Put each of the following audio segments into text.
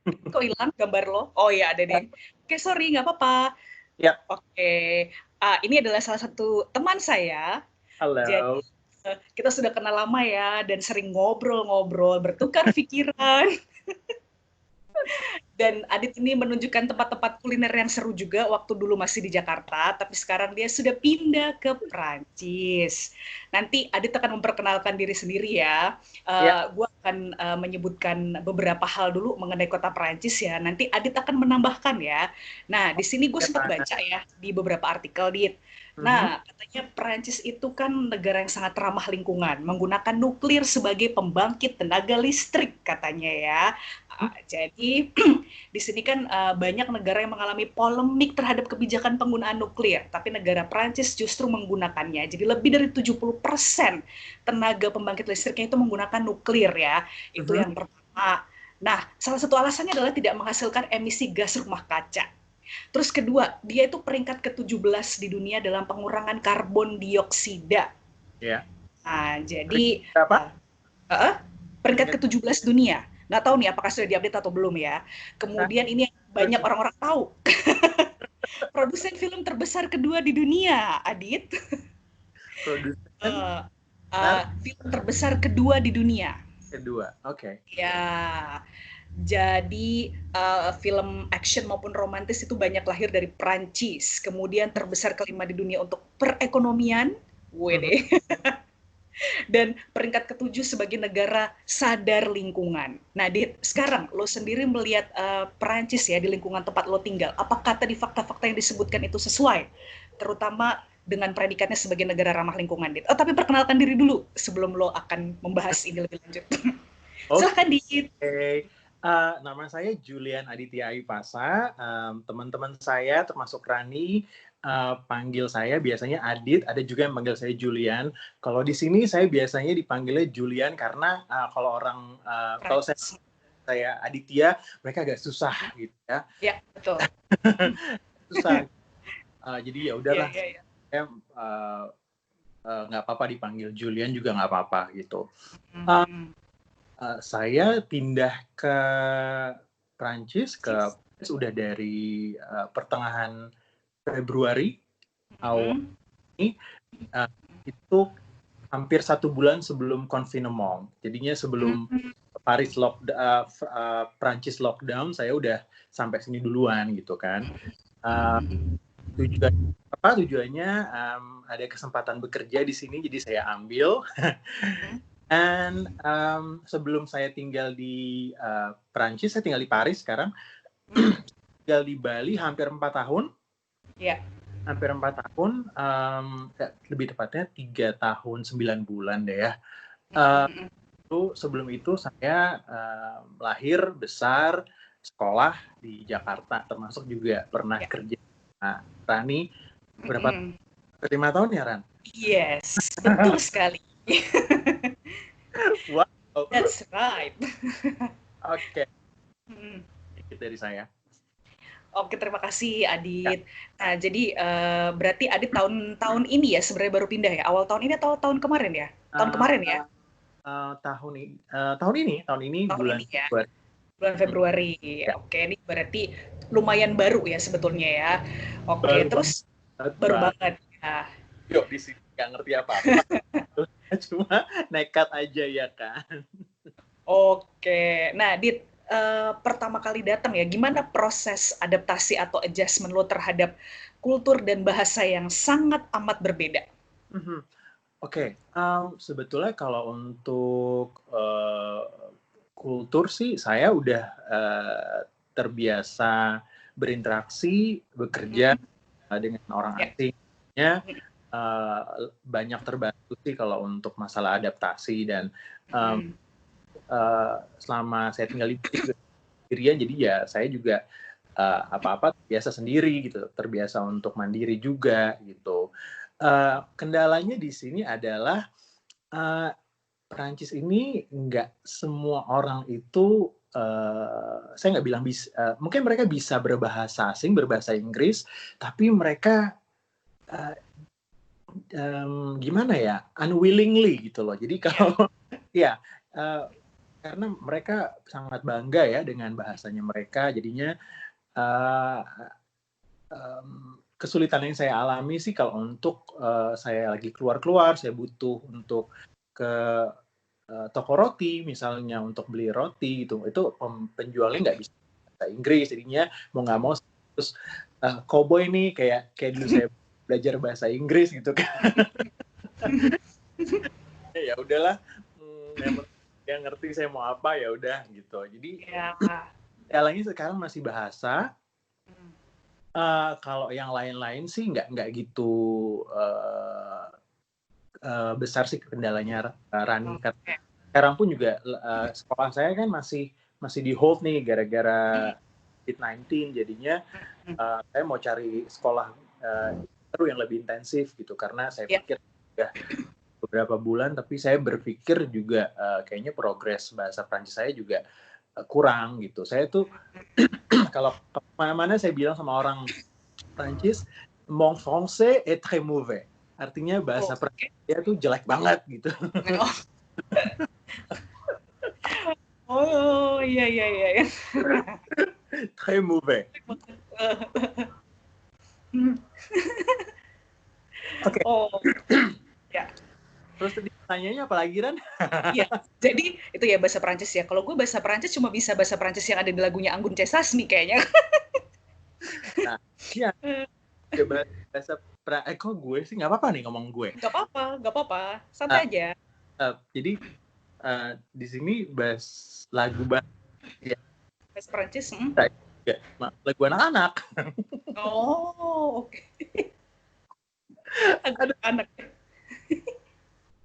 Kok hilang gambar lo? Oh ya ada deh. Oke sorry nggak apa-apa. Ya, Oke, ini adalah salah satu teman saya. Jadi halo. kita sudah kenal lama ya dan sering ngobrol-ngobrol, bertukar pikiran. Dan Adit ini menunjukkan tempat-tempat kuliner yang seru juga waktu dulu masih di Jakarta, tapi sekarang dia sudah pindah ke Prancis. Nanti Adit akan memperkenalkan diri sendiri ya. Ya, Gue akan menyebutkan beberapa hal dulu mengenai kota Prancis ya. Nanti Adit akan menambahkan ya. Nah, di sini gue ya sempat Pak. baca ya di beberapa artikel, Dit. Mhm. Nah, katanya Prancis itu kan negara yang sangat ramah lingkungan, menggunakan nuklir sebagai pembangkit tenaga listrik katanya ya. Jadi di sini kan banyak negara yang mengalami polemik terhadap kebijakan penggunaan nuklir, tapi negara Prancis justru menggunakannya. Jadi lebih dari 70% tenaga pembangkit listriknya itu menggunakan nuklir ya. Itu Mhm. yang pertama. Nah, salah satu alasannya adalah tidak menghasilkan emisi gas rumah kaca. Terus kedua, dia itu peringkat ke-17 di dunia dalam pengurangan karbon dioksida. Ya. Nah, Peringkat jadi berapa? uh, peringkat Peringkat ke-17 dunia. Nggak tahu nih apakah sudah diupdate atau belum ya. Kemudian ini yang banyak berapa? orang-orang tahu. Produsen film terbesar kedua di dunia, Adit. Produsen Uh, besar Film terbesar kedua di dunia. kedua. Oke. Ya, jadi film action maupun romantis itu banyak lahir dari Prancis. Kemudian terbesar kelima di dunia untuk perekonomian. Mhm. Wede. Dan peringkat ketujuh sebagai negara sadar lingkungan. Nah, sekarang lo sendiri melihat Perancis ya di lingkungan tempat lo tinggal. Apakah tadi fakta-fakta yang disebutkan itu sesuai? Terutama dengan predikatnya sebagai negara ramah lingkungan, Dit. Oh, tapi perkenalkan diri dulu sebelum lo akan membahas ini lebih lanjut. Oke. Silahkan, Dit. Nama saya Julian Aditya Aipasa. Teman-teman saya termasuk Rani panggil saya biasanya Adit. Ada juga yang panggil saya Julian. Kalau di sini saya biasanya dipanggilnya Julian karena kalau Perancis. saya Aditya, mereka agak susah gitu ya. Ya, betul. Susah. Jadi ya Iya, udahlah, iya, iya. saya nggak apa-apa dipanggil Julian juga nggak apa-apa gitu. Uh, Hmm. saya pindah ke Prancis Cis. sudah dari pertengahan Februari awal Hmm. ini. uh, itu hampir 1 bulan sebelum confinement. Jadinya sebelum Hmm. Prancis lockdown, saya udah sampai sini duluan gitu kan. Uh, tujuan tujuannya ada kesempatan bekerja di sini, jadi saya ambil. Dan sebelum saya tinggal di Prancis, saya tinggal di Paris sekarang. Tinggal di Bali hampir 4 tahun. Ya. Hampir 4 tahun, lebih tepatnya 3 tahun 9 bulan deh ya. Sebelum itu saya lahir, besar, sekolah di Jakarta, termasuk juga pernah Ya. kerja. Nah, Rani, berapa? Hmm. 5 tahun ya, Ran? Yes, betul sekali. Wow. That's right. Oke, Hmm. itu dari saya. Oke, terima kasih Ya. Adit. Nah, jadi berarti Adit tahun ini ya sebenarnya baru pindah ya? Awal tahun ini atau tahun kemarin ya? Tahun Uh, kemarin ya? tahun ini Tahun bulan ini ya? Februari. Bulan Februari. Ya, Oke, ini berarti lumayan baru ya sebetulnya ya. Oke, baru terus banget, baru Bang. banget ya. Yuk di sini nggak ngerti apa-apa. Cuma nekat aja ya kan. Oke, nah Dit, pertama kali datang ya, gimana proses adaptasi atau adjustment lo terhadap kultur dan bahasa yang sangat amat berbeda? Mhm. Oke, sebetulnya kalau untuk kultur sih saya udah terbiasa berinteraksi, bekerja Mhm. dengan orang Ya. asingnya, banyak terbantu sih kalau untuk masalah adaptasi dan Mhm. selama saya tinggal di Bali juga sendirian, jadi ya saya juga apa-apa biasa sendiri gitu, terbiasa untuk mandiri juga gitu. Kendalanya di sini adalah uh, Perancis ini nggak semua orang itu saya nggak bilang bisa, mungkin mereka bisa berbahasa asing, berbahasa Inggris, tapi mereka uh, gimana ya, unwillingly gitu loh. Jadi Ya. kalau ya uh, karena mereka sangat bangga ya dengan bahasanya mereka, jadinya kesulitan yang saya alami sih kalau untuk saya lagi keluar-keluar, saya butuh untuk ke toko roti misalnya untuk beli roti gitu, itu penjualnya nggak bisa bahasa Inggris, jadinya mau nggak mau terus cowboy nih kayak dulu saya belajar bahasa Inggris gitu kan. Ya udahlah, yang ngerti saya mau apa ya udah gitu. Jadi Ya. lagi sekarang masih bahasa. Kalau yang lain-lain sih nggak gitu besar sih kendalanya, Rani. Oke. Sekarang pun juga sekolah saya kan masih di hold nih gara-gara COVID-19, jadinya saya mau cari sekolah baru yang lebih intensif gitu, karena saya pikir udah beberapa bulan, tapi saya berpikir juga kayaknya progres bahasa Prancis saya juga kurang gitu. Saya tuh kalau kemana-mana saya bilang sama orang Prancis, mon français est très mauvais. Artinya bahasa Prancis dia tuh jelek banget gitu. Oh, iya. Très mauvais. Oke. Oh, ya. Terus tadi pertanyaannya apa lagi, Ran? Iya, jadi itu ya bahasa Prancis ya. Kalau gue bahasa Prancis cuma bisa bahasa Prancis yang ada di lagunya Anggun C. Sasmi kayaknya. Nah, iya. Bahasa kok gue sih nggak apa-apa nih ngomong gue. Nggak apa-apa. Santai aja. Jadi di sini lagu ya. Bahasa Prancis. Ya, lagu anak-anak. Oh, oke. Lagu anak.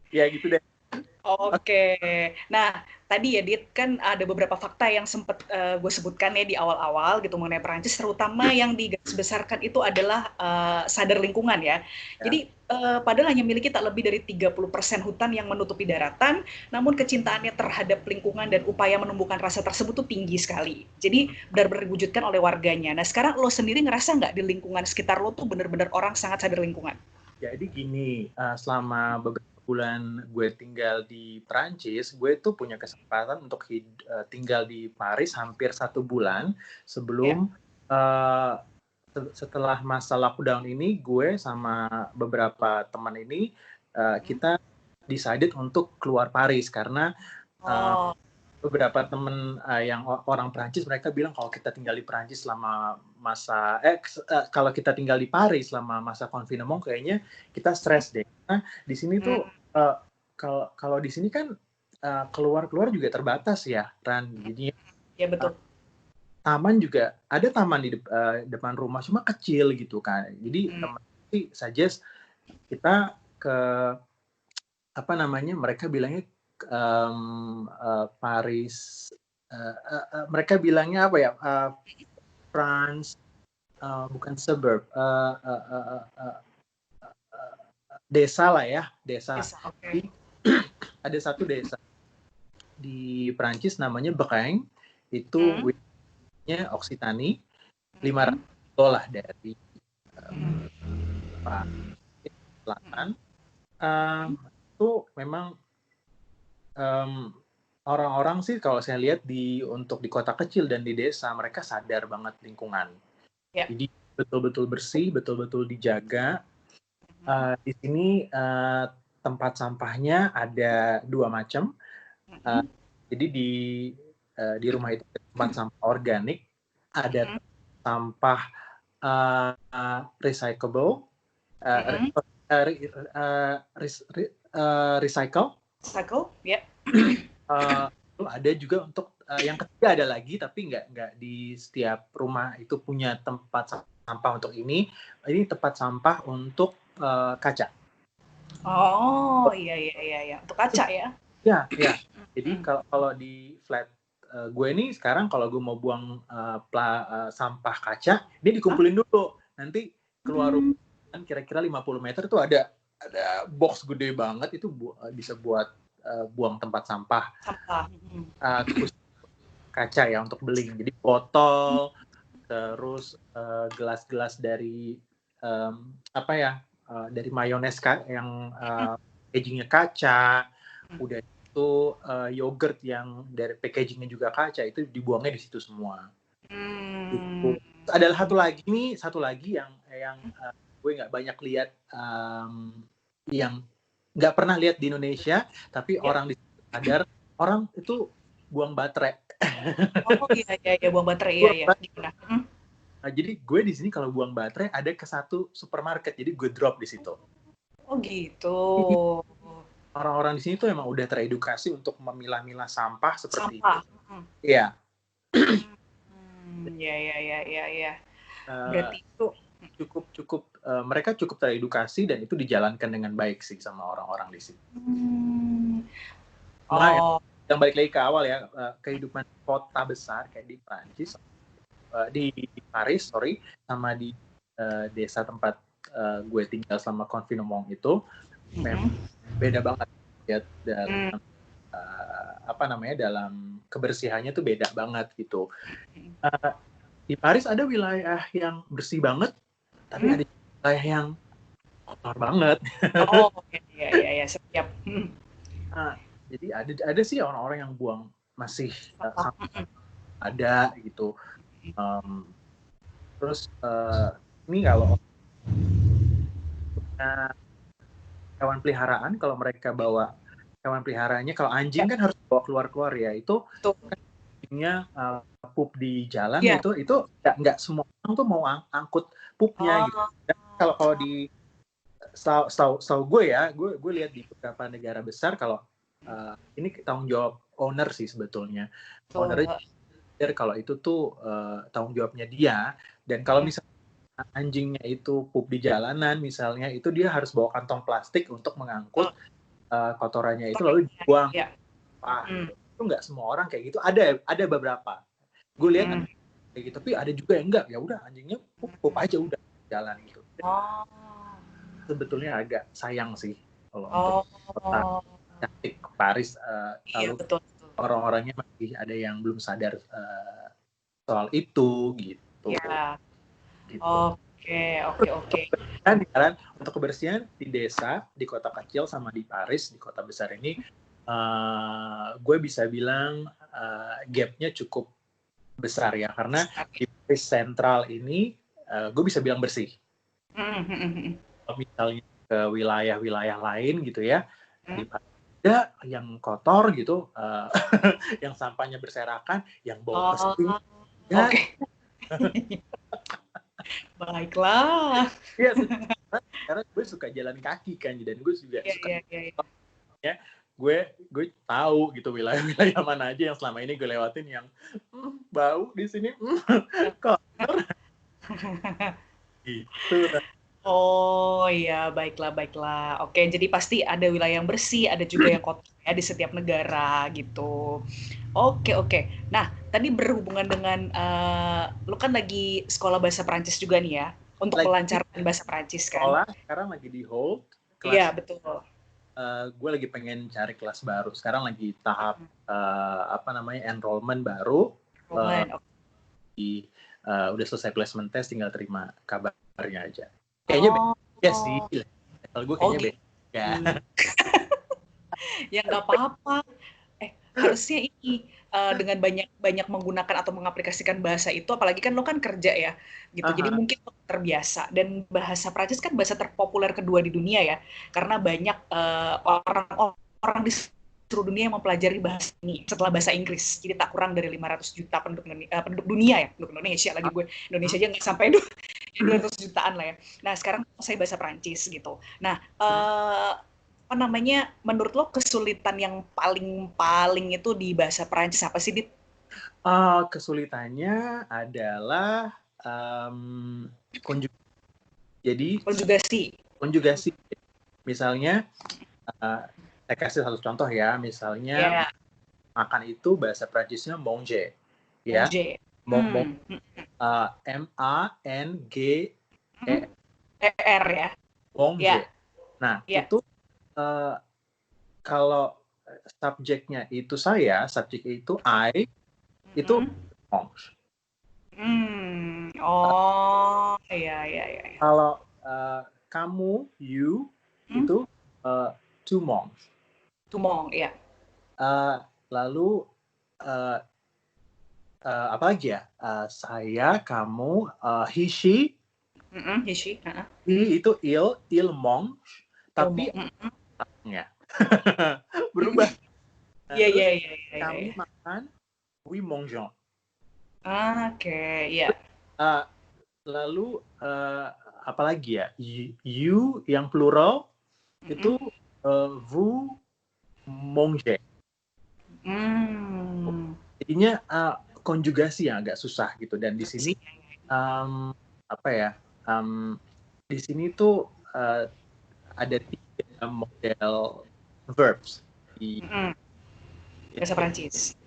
Ya gitu deh. Oke. Nah, tadi ya Dit, kan ada beberapa fakta yang sempat gue sebutkan ya di awal-awal gitu mengenai Perancis, terutama yang digarisbesarkan itu adalah sadar lingkungan ya. Jadi padahal hanya miliki tak lebih dari 30% hutan yang menutupi daratan, namun kecintaannya terhadap lingkungan dan upaya menumbuhkan rasa tersebut tuh tinggi sekali. Jadi benar-benar diwujudkan oleh warganya. Nah, sekarang lo sendiri ngerasa nggak di lingkungan sekitar lo tuh benar-benar orang sangat sadar lingkungan? Jadi gini, selama beberapa bulan gue tinggal di Perancis, gue tuh punya kesempatan untuk tinggal di Paris hampir 1 bulan sebelum setelah masa lockdown ini, gue sama beberapa teman ini kita decided untuk keluar Paris karena beberapa teman yang orang Perancis, mereka bilang kalau kita tinggal di Perancis selama kalau kita tinggal di Paris selama masa confinement kayaknya kita stres deh. Nah, di sini tuh kalau di sini kan keluar juga terbatas ya, Ran. Jadi ya betul. Taman juga ada, taman di depan rumah cuma kecil gitu kan. Jadi teman sih suggest kita ke mereka bilangnya Paris, mereka bilangnya apa ya, France, bukan suburb, desa lah ya, desa. Jadi, ada satu desa di Perancis namanya Breng, itu wilayahnya Occitanie, 500 kilo lah dari selatan. Itu memang orang-orang sih kalau saya lihat untuk di kota kecil dan di desa, mereka sadar banget lingkungan. Jadi betul-betul bersih, betul-betul dijaga. Di sini tempat sampahnya ada 2 macam. Jadi di rumah itu ada tempat sampah organik, ada sampah recyclable, recycle, ya. Ada juga untuk yang ketiga ada lagi, tapi nggak di setiap rumah itu punya tempat sampah untuk ini. Ini tempat sampah untuk kaca. Oh, iya. Untuk kaca ya? Ya. Jadi kalau di flat gue nih sekarang kalau gue mau buang sampah kaca, dia dikumpulin dulu. Nanti keluar rumah kan kira-kira 50 meter tuh ada box gede banget, itu bisa buat buang tempat sampah. Kaca ya untuk beling. Jadi botol, terus gelas-gelas dari dari mayones yang packagingnya kaca, udah itu itu yogurt yang dari packagingnya juga kaca itu dibuangnya di situ semua. Hmm. Gitu. Ada satu lagi yang gue nggak banyak lihat, yang nggak pernah lihat di Indonesia, tapi Ya. orang di sini sadar, orang itu buang baterai. Oh iya iya iya buang baterai iya Buang iya. baterai. Gimana? Nah, jadi gue di sini kalau buang baterai ada ke satu supermarket, jadi gue drop di situ. Oh gitu. Orang-orang di sini tuh emang udah teredukasi untuk memilah-milah sampah seperti itu. Sampah. Iya. Ya ya ya ya ya. Uh, Berarti itu mereka cukup teredukasi dan itu dijalankan dengan baik sih sama orang-orang di sini. Cuma oh yang balik lagi ke awal ya, kehidupan kota besar kayak di Prancis, di Paris sama di desa tempat gue tinggal selama confinement itu memang beda banget ya dalam dalam kebersihannya tuh beda banget gitu. Di Paris ada wilayah yang bersih banget, tapi ada wilayah yang kotor banget. oh ya ya ya setiap Jadi ada sih orang-orang yang buang masih sampah ada gitu. Terus ini kalau punya hewan peliharaan, kalau mereka bawa hewan peliharaannya, kalau anjing kan harus bawa keluar-keluar ya, itu kan anjingnya pup di jalan ya. itu nggak semua orang tuh mau angkut pupnya gitu. Dan kalau di setahu gue ya, gue lihat di beberapa negara besar kalau ini tanggung jawab owner sih sebetulnya. Ownernya kalau itu tuh tanggung jawabnya dia, dan kalau misalnya anjingnya itu pup di jalanan misalnya, itu dia harus bawa kantong plastik untuk mengangkut kotorannya itu lalu dibuang. Gitu. Itu nggak semua orang kayak gitu. Ada beberapa. Gue lihat ada kayak gitu, tapi ada juga yang enggak. Ya udah anjingnya pup aja udah jalan gitu. Sebetulnya agak sayang sih kalau untuk kota cantik Paris, lalu betul. orang-orangnya masih ada yang belum sadar soal itu gitu. Ya. Gitu. Oke. Kan untuk kebersihan di desa, di kota kecil sama di Paris, di kota besar ini, gue bisa bilang gap-nya cukup besar ya, karena di Paris Sentral ini gue bisa bilang bersih. Kalau misalnya ke wilayah-wilayah lain gitu ya, di Paris ada yang kotor gitu, yang sampahnya berserakan, yang bau pesing. Oke. Baiklah. Iya, karena gue suka jalan kaki kan, dan gue juga suka ya, gue tahu gitu wilayah-wilayah mana aja yang selama ini gue lewatin yang bau di sini kotor gitu. Oh iya, baiklah. Oke, jadi pasti ada wilayah yang bersih, ada juga yang kotor ya di setiap negara gitu. Oke. Nah, tadi berhubungan dengan lu kan lagi sekolah bahasa Perancis juga nih ya, untuk Lagi melancarkan bahasa Perancis kan? sekolah sekarang lagi di hold Iya, kelas. betul. Gue lagi pengen cari kelas baru. Sekarang lagi tahap enrollment baru. Udah selesai placement test, tinggal terima kabarnya aja. Kayaknya beda sih. Kalau gue kayaknya beda. Ya nggak apa-apa. Harusnya ini dengan banyak menggunakan atau mengaplikasikan bahasa itu, apalagi kan lo kan kerja ya, gitu. Jadi mungkin lo terbiasa. Dan bahasa Prancis kan bahasa terpopuler kedua di dunia ya, karena banyak orang di seluruh dunia yang mempelajari bahasa ini setelah bahasa Inggris. Jadi tak kurang dari 500 juta penduduk dunia ya, penduduk Indonesia lagi gue. Indonesia aja nggak sampai 200 jutaan lah ya. Nah, sekarang saya bahasa Prancis gitu. Nah, menurut lo kesulitan yang paling itu di bahasa Perancis apa sih, Dit? Kesulitannya adalah konjugasi. Jadi konjugasi. Misalnya saya kasih satu contoh ya, misalnya makan itu bahasa Prancisnya manger, ya. M-A-N-G-E-R ya. Manger. Nah, itu kalau subjeknya itu subjek itu I, itu mange. Iya. Kalau kamu, you, itu to mange. To mange, ya. Lalu uh, apa lagi ya? Saya, kamu, he, she. Hishi. He itu il mange, tapi Ilmu. ya berubah. Nah, Iya, terus iya, iya, iya, kami iya. makan, we mangeons. Oke, iya. Lalu apa lagi ya? You yang plural itu vous mangez. Jadinya konjugasi yang agak susah gitu, dan di sini apa ya? Di sini tuh ada 3 model verbs di Bahasa Prancis.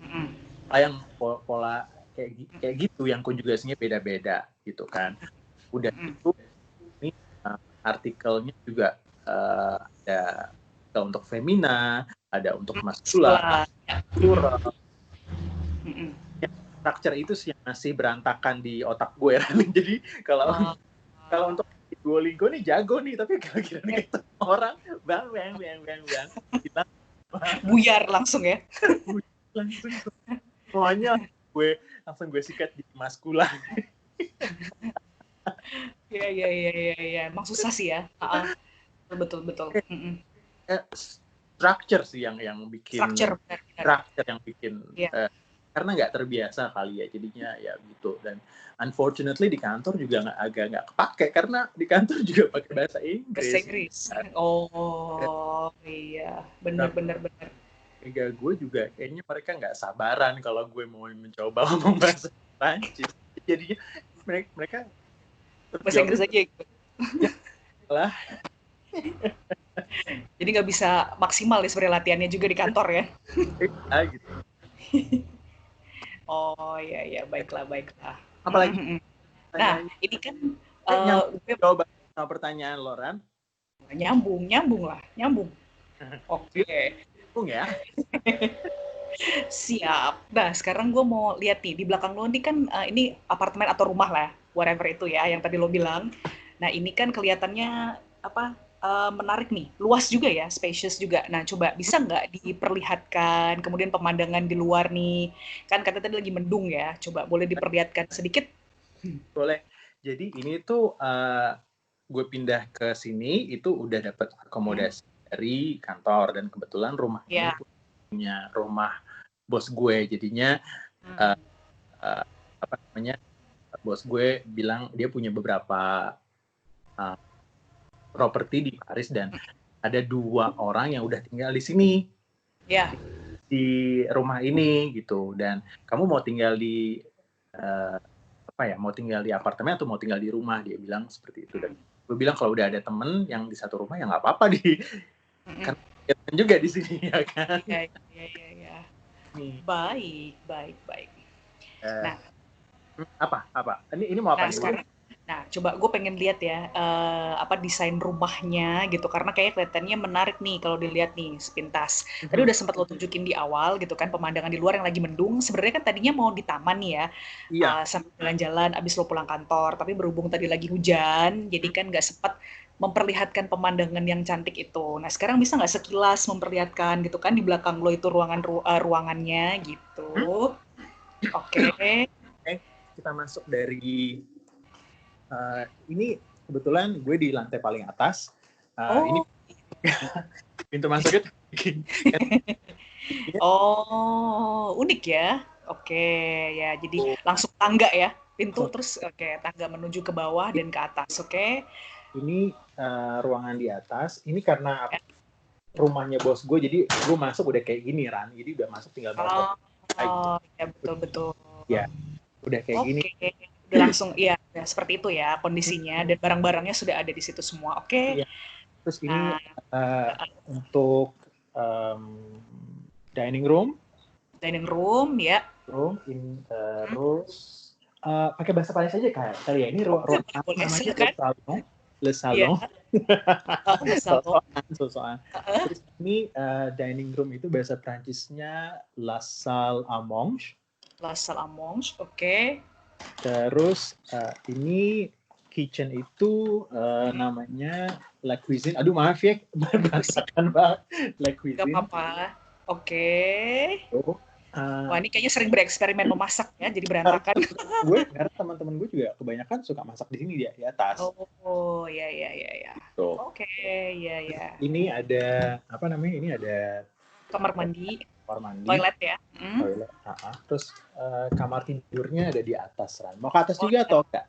yang pola kayak gitu, yang konjugasinya beda-beda gitu kan. Udah itu ini artikelnya juga ada untuk femina, ada untuk maskulin, plural. Structure itu sih yang masih berantakan di otak gue. Jadi kalau untuk Duolingo nih jago nih, tapi kalau kira nih ketemu orang bang buyar langsung ya. langsung semuanya gue sikat di maskula. Iya. Emang susah sih ya. Betul. Structure sih yang bikin Structure yang bikin karena nggak terbiasa kali ya, jadinya ya gitu. Dan unfortunately di kantor juga agak nggak kepake, karena di kantor juga pakai bahasa Inggris. Oh iya, benar. Kayak gue juga kayaknya mereka nggak sabaran kalau gue mau mencoba ngomong bahasa Prancis. Jadinya mereka bahasa Inggris aja gitu. lah. Jadi nggak bisa maksimal ya sebenarnya latihannya juga di kantor ya. Gitu. Oh iya, baiklah. Apalagi nah ini kan coba sama pertanyaan Loran. Nyambung. Oke. Nyambung ya. Siap. Nah, sekarang gue mau lihat nih, di belakang lo nih kan ini apartemen atau rumah lah, whatever itu ya, yang tadi lo bilang. Nah, ini kan kelihatannya menarik nih, luas juga ya, spacious juga. Nah, coba bisa nggak diperlihatkan, kemudian pemandangan di luar nih, kan katanya tadi lagi mendung ya, coba boleh diperlihatkan sedikit? Boleh. Jadi ini tuh gue pindah ke sini itu udah dapat akomodasi dari kantor, dan kebetulan rumah ini punya rumah bos gue. Jadinya apa namanya, bos gue bilang dia punya beberapa properti di Paris, dan ada 2 orang yang udah tinggal di sini. Di rumah ini gitu. Dan kamu mau tinggal di mau tinggal di apartemen atau mau tinggal di rumah, dia bilang seperti itu. Dan gue bilang kalau udah ada temen yang di satu rumah ya nggak apa-apa kan juga di sini ya kan. Iya. Baik. Nah, apa? Ini mau apa? Nah, sekarang coba gue pengen lihat ya desain rumahnya gitu, karena kayak kelihatannya menarik nih kalau dilihat nih sepintas. Tadi udah sempat lo tunjukin di awal gitu kan, pemandangan di luar yang lagi mendung. Sebenarnya kan tadinya mau di taman nih ya, sambil jalan-jalan abis lo pulang kantor, tapi berhubung tadi lagi hujan, jadi kan nggak sempat memperlihatkan pemandangan yang cantik itu. Nah, sekarang bisa nggak sekilas memperlihatkan gitu kan, di belakang lo itu ruangannya gitu. Oke. Kita masuk dari ini kebetulan gue di lantai paling atas. Ini pintu masuknya. Unik ya. Oke, ya. Jadi langsung tangga ya, pintu terus tangga menuju ke bawah dan ke atas. Oke. Ini ruangan di atas. Ini karena rumahnya bos gue, jadi gue masuk udah kayak gini, Ran. Jadi udah masuk tinggal mau. Ya betul. Ya, udah kayak gini. Udah langsung ya seperti itu ya kondisinya, dan barang-barangnya sudah ada di situ semua. Oke. Ya. Terus ini untuk dining room ya. Ini terus pakai bahasa Paris aja kali ya. Ini ruang namanya Le Salon. Terus ini dining room itu bahasa Prancisnya La Salle à Manger. Oke. Terus ini kitchen itu namanya La Cuisine. Aduh maaf ya, berantakan banget. La Cuisine. Gak apa-apa. Oke. Tuh. Wah, ini kayaknya sering bereksperimen memasak ya, jadi berantakan. Karena teman-teman gue juga kebanyakan suka masak di sini dia di atas. Oh, ya ya ya ya. Tuh. Oke, ya ya. Ini ada apa namanya? Ini ada Kamar mandi, kamar mandi, toilet ya. toilet. Terus kamar tidurnya ada di atas, Ran. Mau ke atas Oh, juga atau enggak?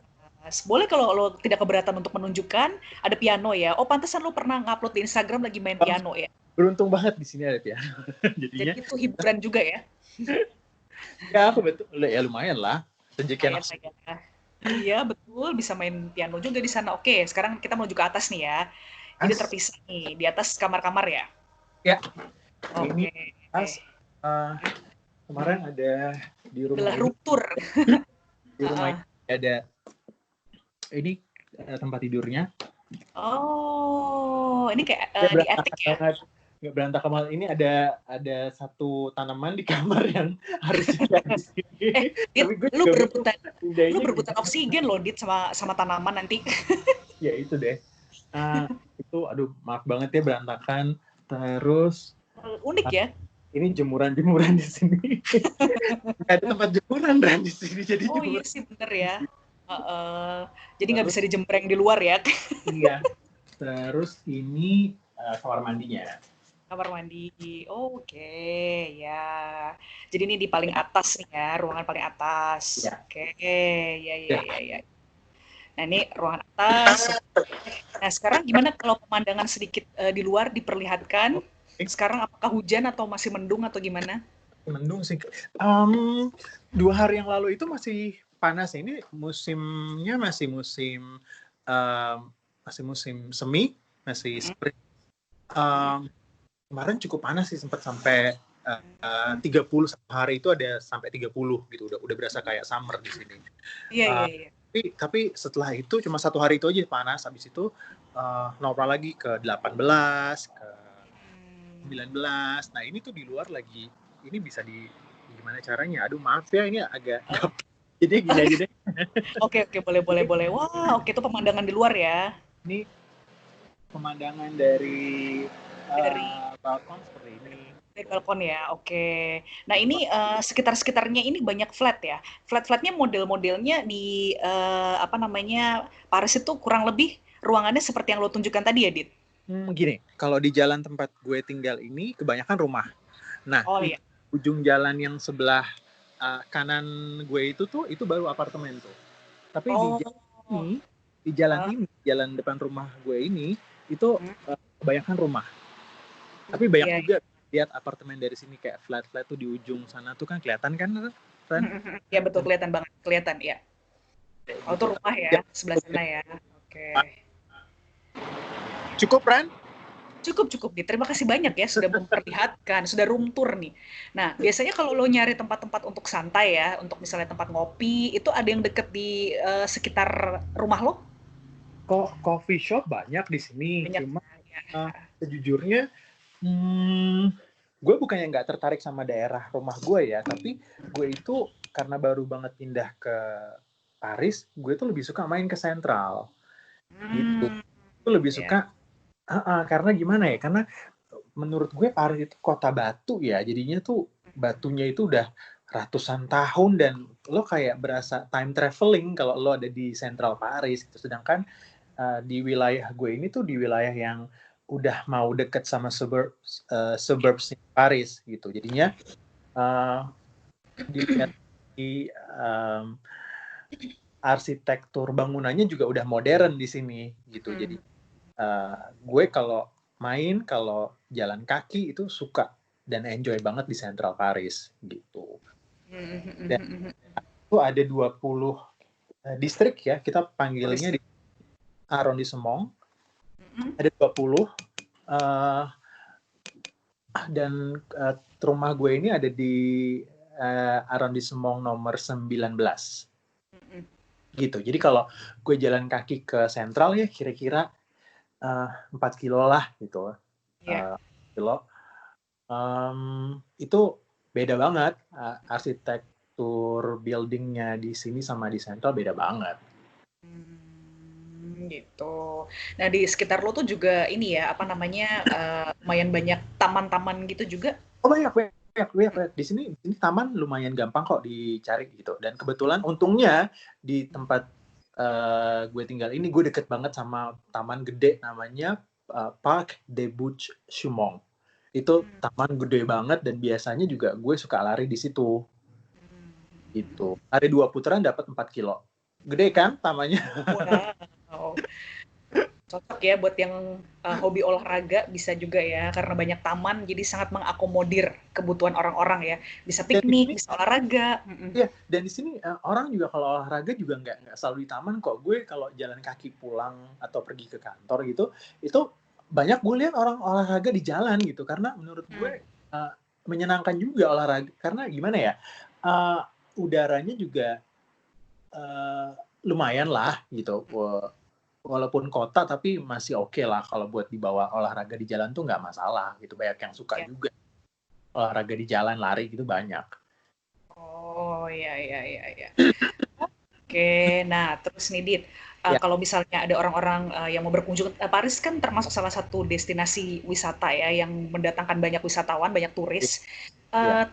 boleh kalau lo tidak keberatan untuk menunjukkan, ada piano ya. Oh, pantesan lo pernah ngupload di Instagram lagi main piano ya. Beruntung banget di sini ada piano. Jadinya. Jadi itu hiburan juga ya. Ya, aku betul. Ya lumayan lah. Rezekian Lumayan lah ya. Iya, betul. Bisa main piano juga di sana. Oke, sekarang kita menuju ke atas nih ya. Jadi terpisah nih, di atas kamar-kamar ya. Ya, Oke. ini atas kemarin ada di rumah Adalah ini. room tour. Di rumah ini ada ini tempat tidurnya. Oh, ini kayak di attic ya? Nggak berantakan banget. Ini ada satu tanaman di kamar yang harus juga di sini. Tapi gue lu berebutan oksigen loh, Dit, sama tanaman nanti. Ya itu deh. Itu aduh maaf banget ya berantakan. Terus unik ya. Ini jemuran-jemuran di sini. Ada tempat jemuran di sini jadi oh jemuran. Iya sih bener ya. Jadi nggak bisa dijembreng di luar ya. Iya. Terus ini kamar mandinya. Kamar mandi. Oke, ya. Jadi ini di paling atas nih ya, ruangan paling atas. Ya. Oke, ya. Nah, ini ruangan atas. Nah, sekarang gimana kalau pemandangan sedikit di luar diperlihatkan? Sekarang apakah hujan atau masih mendung atau gimana? Mendung sih. 2 hari yang lalu itu masih panas. Ini musimnya masih musim semi, masih spring. Kemarin cukup panas sih, sempat sampai 30 hari itu ada sampai 30 gitu. Udah berasa kayak summer di sini. Iya. Tapi setelah itu cuma 1 hari itu aja panas. Habis itu normal lagi ke 18, ke 19. Nah ini tuh di luar lagi, ini bisa gimana caranya? Aduh maaf ya, ini agak jadi gini aja deh. Oke, boleh. Wah, oke, itu pemandangan di luar ya. Ini pemandangan dari balkon seperti ini. Dari balkon ya, oke. Nah ini sekitar-sekitarnya ini banyak flat ya. Flat-flatnya model-modelnya di Paris itu kurang lebih ruangannya seperti yang lo tunjukkan tadi ya, Dit? Gini, kalau di jalan tempat gue tinggal ini kebanyakan rumah. Nah, iya. Ujung jalan yang sebelah kanan gue itu baru apartemen tuh. Tapi di jalan jalan depan rumah gue ini itu kebanyakan rumah. Tapi banyak juga lihat apartemen dari sini, kayak flat-flat tuh di ujung sana tuh kan kelihatan kan, Ran? Ya betul, kelihatan banget, kelihatan ya. Oh, itu rumah ya, sebelah sana ya. Oke. Cukup, Ran? Cukup. Terima kasih banyak ya sudah memperlihatkan, sudah room tour nih. Nah, biasanya kalau lo nyari tempat-tempat untuk santai ya, untuk misalnya tempat ngopi, itu ada yang deket di sekitar rumah lo? Coffee shop banyak di sini. Cuma sejujurnya gue bukannya nggak tertarik sama daerah rumah gue ya, tapi gue itu karena baru banget pindah ke Paris, gue tuh lebih suka main ke Sentral. Gitu. Gue lebih suka karena gimana ya? Karena menurut gue Paris itu kota batu ya, jadinya tuh batunya itu udah ratusan tahun dan lo kayak berasa time traveling kalau lo ada di Central Paris gitu. Sedangkan di wilayah gue ini tuh di wilayah yang udah mau deket sama suburbs Paris gitu. Jadinya di arsitektur bangunannya juga udah modern di sini gitu. Jadi gue kalau jalan kaki itu suka dan enjoy banget di Central Paris gitu. Dan itu ada 20 distrik ya, kita panggilnya di arrondissement. Ada 20 dan rumah gue ini ada di arrondissement nomor 19. Gitu. Jadi kalau gue jalan kaki ke sentral ya kira-kira 4 kilo lah gitu. Kilo. Itu beda banget arsitektur buildingnya di sini sama di sentral, beda banget. Gitu. Nah di sekitar lo tuh juga ini ya lumayan banyak taman-taman gitu juga. Oh banyak. Di sini taman lumayan gampang kok dicari gitu. Dan kebetulan untungnya di tempat gue tinggal ini gue deket banget sama taman gede namanya Parc des Buttes Chaumont. Itu taman gede banget dan biasanya juga gue suka lari di situ. Gitu. Lari 2 putaran dapat 4 kilo. Gede kan tamannya? Wow. Cocok ya buat yang hobi olahraga, bisa juga ya, karena banyak taman, jadi sangat mengakomodir kebutuhan orang-orang ya. Bisa piknik, bisa olahraga. Iya, dan di sini orang juga kalau olahraga juga nggak selalu di taman kok. Gue kalau jalan kaki pulang atau pergi ke kantor gitu, itu banyak gue lihat orang olahraga di jalan gitu. Karena menurut gue menyenangkan juga olahraga. Karena gimana ya, udaranya juga lumayan lah gitu. Walaupun kota tapi masih oke lah kalau buat dibawa olahraga di jalan tuh nggak masalah gitu. Banyak yang suka juga olahraga di jalan, lari gitu banyak. Oh, iya. Oke, nah terus nih Dit, kalau misalnya ada orang-orang yang mau berkunjung, Paris kan termasuk salah satu destinasi wisata ya, yang mendatangkan banyak wisatawan, banyak turis.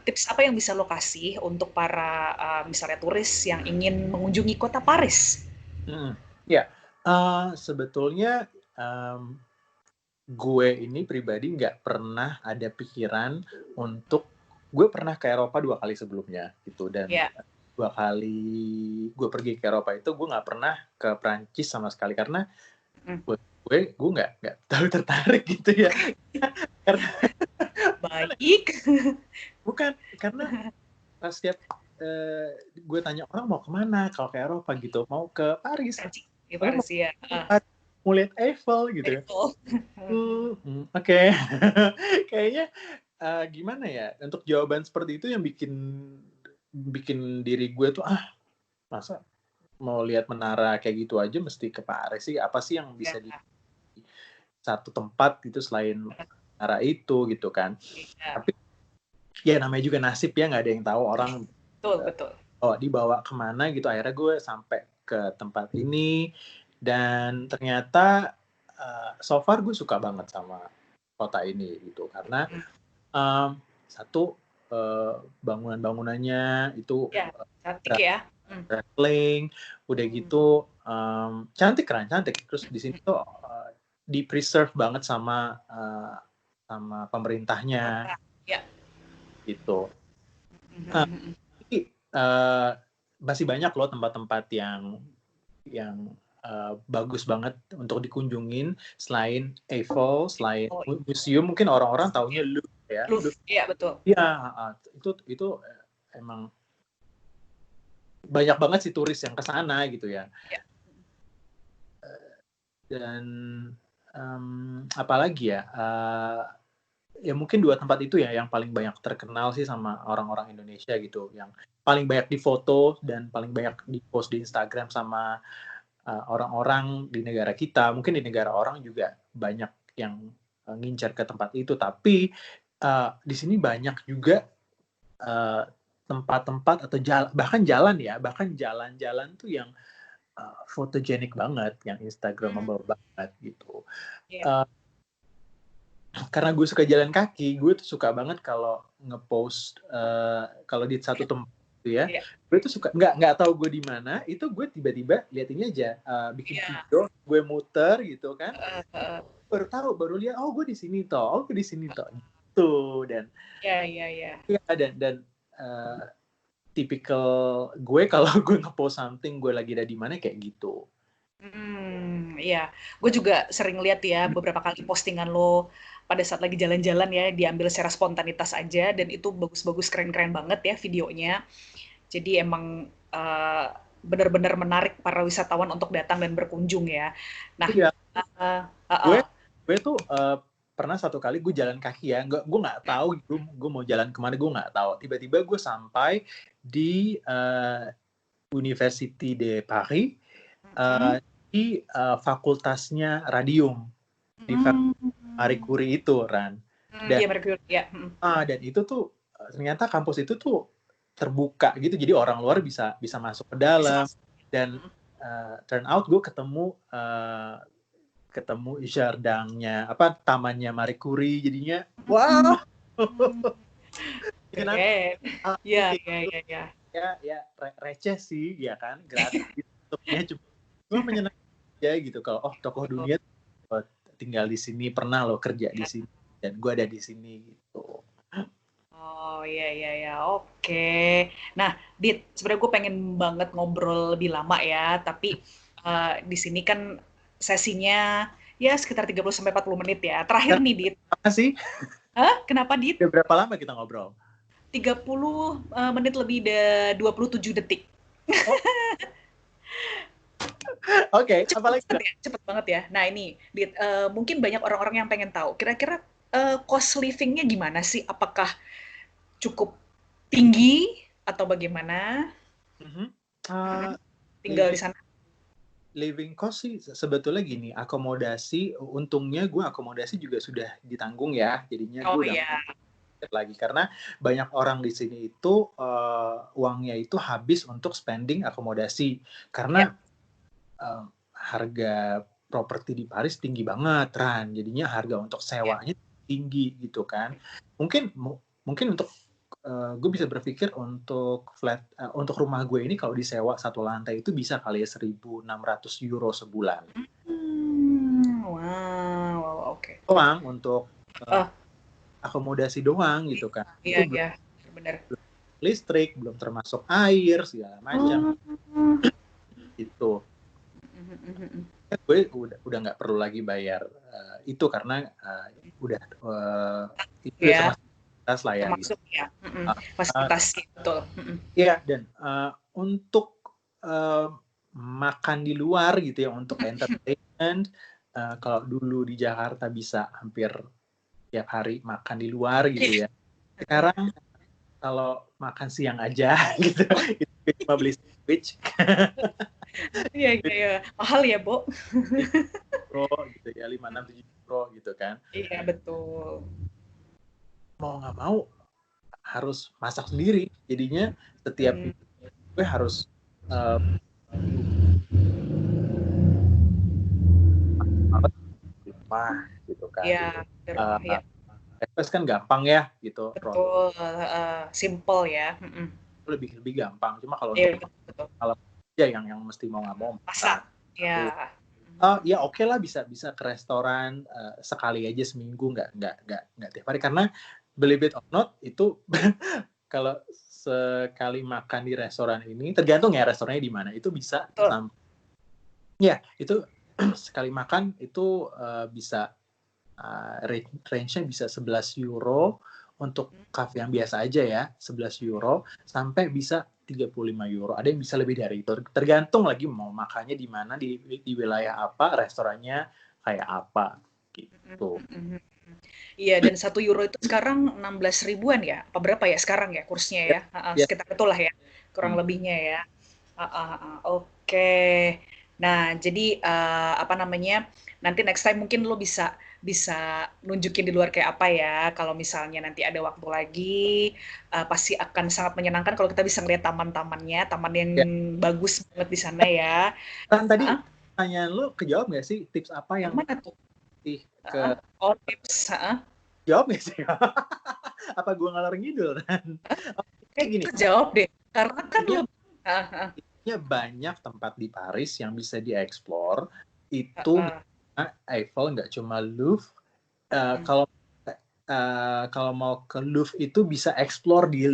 Tips apa yang bisa lo kasih untuk para misalnya turis yang ingin mengunjungi kota Paris? Ya, sebetulnya gue ini pribadi nggak pernah ada pikiran untuk gue pernah ke Eropa 2 kali sebelumnya gitu dan 2 kali gue pergi ke Eropa itu gue nggak pernah ke Prancis sama sekali karena gue nggak terlalu tertarik gitu ya. Karena Baik. bukan karena pas setiap gue tanya orang mau kemana kalau ke Eropa gitu, mau ke Paris. Paris ya. Mau lihat Eiffel gitu ya. Oke. Kayaknya gimana ya, untuk jawaban seperti itu yang bikin diri gue tuh, masa mau lihat menara kayak gitu aja mesti ke Paris sih, apa sih yang bisa di satu tempat gitu selain menara itu gitu kan. Tapi ya namanya juga nasib ya, nggak ada yang tahu orang betul. Dibawa kemana gitu. Akhirnya gue sampai ke tempat ini dan ternyata so far gue suka banget sama kota ini gitu karena satu bangunan-bangunannya itu cantik ya. Traveling, udah gitu cantik terus di sini tuh di preserve banget sama pemerintahnya gitu. Masih banyak loh tempat-tempat yang bagus banget untuk dikunjungin selain Eiffel, selain museum. Mungkin orang-orang taunya Louvre ya. Louvre, iya betul. Iya, itu emang banyak banget sih turis yang ke sana gitu ya. Dan apalagi ya, ya mungkin 2 tempat itu ya yang paling banyak terkenal sih sama orang-orang Indonesia gitu, yang paling banyak difoto dan paling banyak di-post di Instagram sama orang-orang di negara kita. Mungkin di negara orang juga banyak yang ngincar ke tempat itu, tapi di sini banyak juga tempat-tempat atau bahkan jalan-jalan tuh yang fotogenik banget, yang Instagramable banget gitu. Karena gue suka jalan kaki, gue tuh suka banget kalau ngepost kalau di satu tempat gitu ya. Gue tuh suka nggak tahu gue di mana, itu gue tiba-tiba lihat ini aja, bikin video, gue muter gitu kan. Baru lihat gue di sini toh, gue di sini toh. Tuh dan dan tipikal gue kalau gue ngepost something gue lagi ada di mana kayak gitu. Iya, gue juga sering lihat ya beberapa kali postingan lo pada saat lagi jalan-jalan ya, diambil secara spontanitas aja dan itu bagus-bagus, keren-keren banget ya videonya. Jadi emang benar-benar menarik para wisatawan untuk datang dan berkunjung ya. Nah, gue tuh pernah satu kali gue jalan kaki ya, gue nggak tahu gue mau jalan kemana, gue nggak tahu. Tiba-tiba gue sampai di University de Paris, di fakultasnya radium di Marie Curie itu, Ran. Dan itu tuh ternyata kampus itu tuh terbuka gitu, jadi orang luar bisa masuk ke dalam. Dan turn out gue ketemu jardinnya, tamannya Marie Curie, jadinya wow. Kenapa? keren. Ya, Mungkin ya, itu ya, ya. ya receh sih, ya kan, gratis tutupnya cuma menyenangkan aja gitu. Kalau tokoh dunia oh, tinggal di sini, pernah lo kerja di Ya. sini, dan gue ada di sini gitu. Oh, iya, iya, iya. Oke. Nah, Dit, sebenarnya gue pengen banget ngobrol lebih lama ya, tapi di sini kan sesinya ya sekitar 30 sampai 40 menit ya. Terakhir Dan nih, Dit. apa sih? Hah? Kenapa, Dit? Udah berapa lama kita ngobrol? 30 menit lebih dari 27 detik. Oh, oke. Cepet Apalagi banget ya, cepet banget ya. Nah ini, Dit, mungkin banyak orang-orang yang pengen tahu, kira-kira cost living-nya gimana sih? Apakah cukup tinggi atau bagaimana? Mhm. Mm-mm. Uh, Tinggal di living sana? living cost sih sebetulnya gini, akomodasi, untungnya gue akomodasi juga sudah ditanggung ya, jadinya Oh gue udah iya, lagi karena banyak orang di sini itu uangnya itu habis untuk spending akomodasi ya, karena harga properti di Paris tinggi banget, Ran. Jadinya harga untuk ya. sewanya tinggi gitu kan. Mungkin mungkin untuk gue bisa berpikir untuk untuk rumah gue ini kalau disewa satu lantai itu bisa kali ya 1.600 euro sebulan. Wow, wow, oke. Doang untuk Oh, akomodasi doang gitu kan. iya, Itu belum iya, benar. listrik, belum termasuk air segala macam Oh, gitu. mhm, mhm, mhm. Gue udah nggak perlu lagi bayar itu karena udah itu udah Ya, termasuk fasilitas lah ya gitu. termasuk ya, Uh, fasilitas, betul. Iya, dan untuk makan di luar gitu ya, untuk entertainment, kalau dulu di Jakarta bisa hampir tiap hari makan di luar gitu Iya, ya. Sekarang kalau makan siang aja gitu, itu cuma beli sandwich, iya, iya, iya. Mahal ya, Bo? Pro gitu ya, 5, 6, 7 Pro gitu kan. Iya, betul. Mau nggak mau harus masak sendiri. Jadinya setiap Hmm, minggu gue harus minggu malam di rumah gitu kan. iya, di rumah Uh, ya. Breakfast kan gampang ya gitu, roti Betul, simple ya. lebih lebih gampang. Cuma kalau Iya, untuk betul, betul. malam aja yang mesti mau nggak mau masak. Masak, ya. Ya oke lah bisa bisa ke restoran sekali aja seminggu nggak tiap hari karena believe it or not itu kalau sekali makan di restoran ini tergantung ya restorannya di mana itu bisa Betul. sampai ya itu sekali makan itu bisa range-nya bisa 11 euro untuk cafe yang biasa aja ya 11 euro sampai bisa 35 euro ada yang bisa lebih dari itu tergantung lagi mau makannya di mana di wilayah apa restorannya kayak apa gitu. Iya, dan 1 euro itu sekarang 16 ribuan ya? Apa berapa ya sekarang ya kursnya Ya, ya? ya. Sekitar itulah ya, kurang Hmm. lebihnya ya. Oke. Nah, jadi apa namanya? Nanti next time mungkin lo bisa bisa nunjukin di luar kayak apa ya. Kalau misalnya nanti ada waktu lagi, pasti akan sangat menyenangkan kalau kita bisa ngeliat taman-tamannya, taman yang Ya. bagus banget di sana ya. Kan tadi Heeh, pertanyaan lu kejawab nggak sih tips apa yang yang mana tuh? sih Heeh. ke Oh, tips, heeh. jawab nggak sih? Apa gua ngalor ngidul kan? Kayak Kayaknya gini, terjawab deh, karena kan intinya lebih heeh, heeh, banyak tempat di Paris yang bisa dieksplor. Itu heeh, Eiffel nggak cuma Louvre. mhm, Kalau kalau mau ke Louvre itu bisa explore di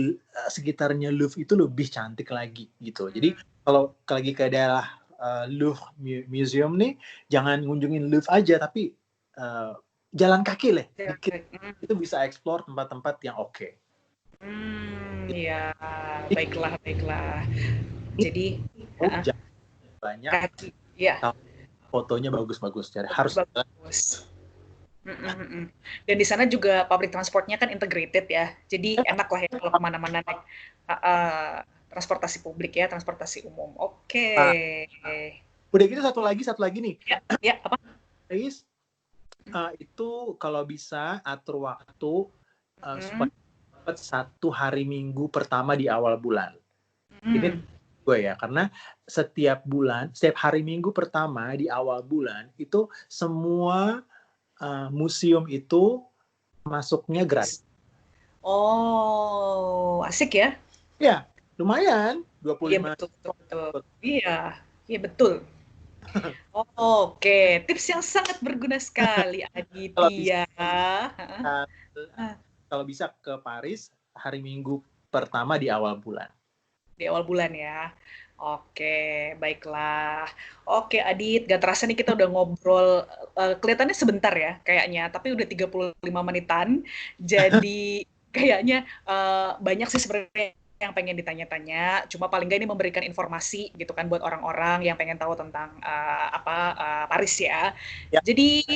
sekitarnya Louvre itu lebih cantik lagi gitu. Jadi kalau lagi ke daerah Louvre Museum nih, jangan ngunjungin Louvre aja, tapi jalan kaki lah, iya, dikit mhm, itu bisa explore tempat-tempat yang oke. iya, Ini baiklah, baiklah. Jadi heeh, jangan banyak, kaki iya, kalau fotonya bagus-bagus, jadi bagus, harus jalan. bagus, dan di sana juga public transport-nya kan integrated ya, jadi enak lah ya kalau kemana-mana naik heeh, transportasi publik ya, transportasi umum. Oke. Nah, udah gitu satu lagi nih, Ya, ya, apa? Paris itu kalau bisa atur waktu Mhm, supaya dapat 1 hari Minggu pertama di awal bulan. Ini mhm. gue ya, karena setiap bulan, setiap hari Minggu pertama di awal bulan itu semua museum itu masuknya gratis. Gratis. Oh, asik ya? Ya, lumayan, Iya 25 betul betul betul. Iya, iya betul. Oke, tips yang sangat berguna sekali kalau bisa Aditya. kalau bisa ke Paris hari Minggu pertama di awal bulan. Di awal bulan ya. Oke, baiklah. Oke, Adit, gak terasa nih kita udah ngobrol, kelihatannya sebentar ya kayaknya, tapi udah 35 menitan. Jadi kayaknya banyak sih sebenarnya yang pengen ditanya-tanya, cuma paling nggak ini memberikan informasi gitu kan buat orang-orang yang pengen tahu tentang Paris ya. Ya, Jadi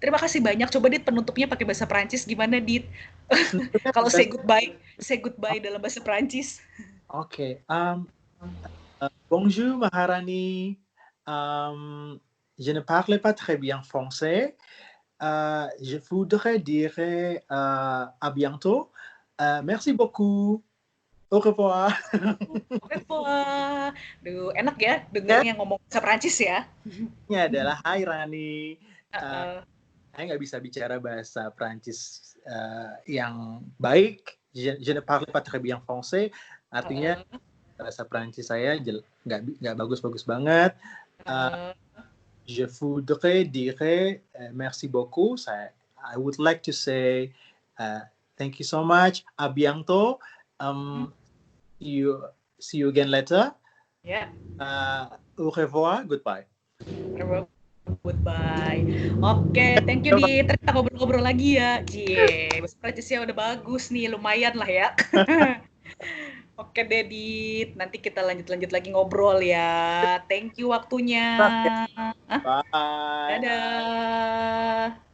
terima kasih banyak. Coba Dit penutupnya pakai bahasa Prancis gimana Dit? penutupnya Kalau bisa. say goodbye dalam bahasa Prancis. Oke, bonjour Maharani. Je ne parle pas très bien français. Je voudrais dire à bientôt. Merci beaucoup. Au revoir. Oke, wah. Duh, enak ya Ya, dengernya ngomong bahasa Prancis ya. ini adalah Hai Rani. Uh, Heeh, saya nggak bisa bicara bahasa Prancis yang baik. Je ne parle pas très bien français. Artinya heeh, bahasa Prancis saya nggak bagus-bagus banget. Uh, heeh, je voudrais dire merci beaucoup. I would like to say thank you so much. À bientôt. mhm, See you see you again later. ya, Au revoir. Goodbye. goodbye. Oke, thank you Dit. Terus kita ngobrol-ngobrol lagi ya. Cie, bahasa Prancisnya udah bagus nih, lumayan lah ya. Oke deh Dit, nanti kita lanjut-lanjut lagi ngobrol ya. Thank you waktunya. Bye. Dadah.